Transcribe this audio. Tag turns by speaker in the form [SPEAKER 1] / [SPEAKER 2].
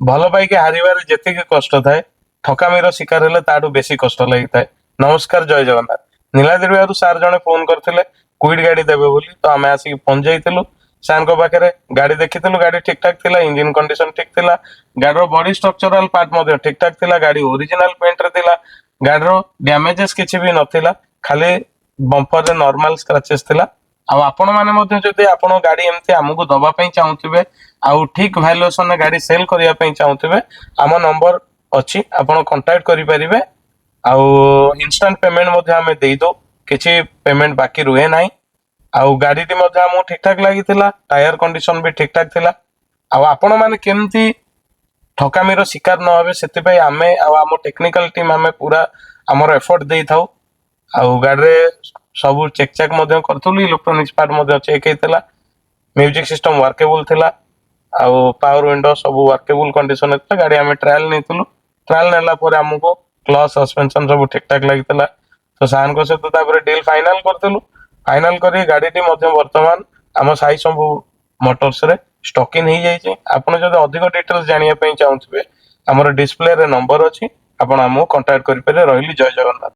[SPEAKER 1] ଭଲ ପାଇକି ହାରିବାରେ ଯେତିକି କଷ୍ଟ ଥାଏ ଠକାମିର ଶିକାର ହେଲେ ତାଠୁ ବେଶୀ କଷ୍ଟ ଲାଗିଥାଏ। ନମସ୍କାର, ଜୟ ଜଗନ୍ନାଥ। ନୀଳାଦ୍ରି ବିହାରରୁ ସାର୍ ଜଣେ ଫୋନ କରିଥିଲେ କୁଇଡ୍ ଗାଡି ଦେବେ ବୋଲି, ତ ଆମେ ଆସିକି ପହଞ୍ଚି ଯାଇଥିଲୁ ସାର୍ଙ୍କ ପାଖରେ। ଗାଡି ଦେଖିଥିଲୁ, ଗାଡି ଠିକ ଠାକ ଥିଲା, ଇଞ୍ଜିନ କଣ୍ଡିସନ ଠିକ ଥିଲା, ଗାଡିର ବଡି ଷ୍ଟ୍ରକ୍ଚରାଲ ପାର୍ଟ ମଧ୍ୟ ଠିକ ଠାକ ଥିଲା, ଗାଡି ଓରିଜିନାଲ ପେଣ୍ଟରେ ଥିଲା, ଗାଡିର ଡ୍ୟାମେଜେସ୍ କିଛି ବି ନଥିଲା, ଖାଲି ବମ୍ପରରେ ନର୍ମାଲ ସ୍କ୍ରାଚେସ୍ ଥିଲା। ଆଉ ଆପଣ ମାନେ ମଧ୍ୟ ଯଦି ଆପଣ ଗାଡି ଏମିତି ଆମକୁ ଦବା ପାଇଁ ଚାହୁଁଥିବେ ଆଉ ଠିକ ଭାଲୁଏସନରେ ଗାଡି ସେଲ୍ କରିବା ପାଇଁ ଚାହୁଁଥିବେ, ଆମ ନମ୍ବର ଅଛି, ଆପଣ କଣ୍ଟାକ୍ଟ କରିପାରିବେ। ଆଉ ଇନଷ୍ଟାଣ୍ଟ ପେମେଣ୍ଟ ମଧ୍ୟ ଆମେ ଦେଇଦଉ, କିଛି ପେମେଣ୍ଟ ବାକି ରୁହେ ନାହିଁ। ଆଉ ଗାଡିଟି ମଧ୍ୟ ଆମକୁ ଠିକ ଠାକ ଲାଗିଥିଲା, ଟାୟାର କଣ୍ଡିସନ ବି ଠିକ ଠାକ ଥିଲା। ଆଉ ଆପଣ ମାନେ କେମିତି ଠକାମିର ଶିକାର ନ ହେବେ ସେଥିପାଇଁ ଆମେ ଆଉ ଆମ ଟେକ୍ନିକାଲ ଟିମ୍ ଆମେ ପୁରା ଆମର ଏଫର୍ଟ ଦେଇଥାଉ। ଆଉ ଗାଡିରେ ସବୁ ଚେକ୍ ଚାକ୍ ମଧ୍ୟ କରୁଥିଲୁ, ଇଲେକ୍ଟ୍ରୋନିକ୍ସ ପାର୍ଟ ମଧ୍ୟ ଚେକ୍ ହେଇଥିଲା, ମ୍ୟୁଜିକ ସିଷ୍ଟମ ୱାର୍କେବୁଲ ଥିଲା, ଆଉ ପାୱାର ୱିଣ୍ଡୋ ସବୁ ୱାର୍କେବୁଲ କଣ୍ଡିସନ ଥିଲା। ଗାଡି ଆମେ ଟ୍ରାଏଲ ନେଇଥିଲୁ, ଟ୍ରାଏଲ ନେଲା ପରେ ଆମକୁ କ୍ଲଚ୍ ସସ୍ପେନସନ ସବୁ ଠିକ ଠାକ ଲାଗିଥିଲା। ତ ସାର୍ଙ୍କ ସହିତ ତାପରେ ଡିଲ୍ ଫାଇନାଲ କରିଥିଲୁ। ଫାଇନାଲ କରି ଗାଡିଟି ମଧ୍ୟ ବର୍ତ୍ତମାନ ଆମ ସାଇ ସବୁ ମୋଟର୍ସରେ ଷ୍ଟକିଂ ହେଇଯାଇଛି। ଆପଣ ଯଦି ଅଧିକ ଡିଟେଲ୍ସ ଜାଣିବା ପାଇଁ ଚାହୁଁଥିବେ ଆମର ଡିସପ୍ଲେରେ ନମ୍ବର ଅଛି, ଆପଣ ଆମକୁ କଣ୍ଟାକ୍ଟ କରିପାରିବେ। ରହିଲି, ଜୟ ଜଗନ୍ନାଥ।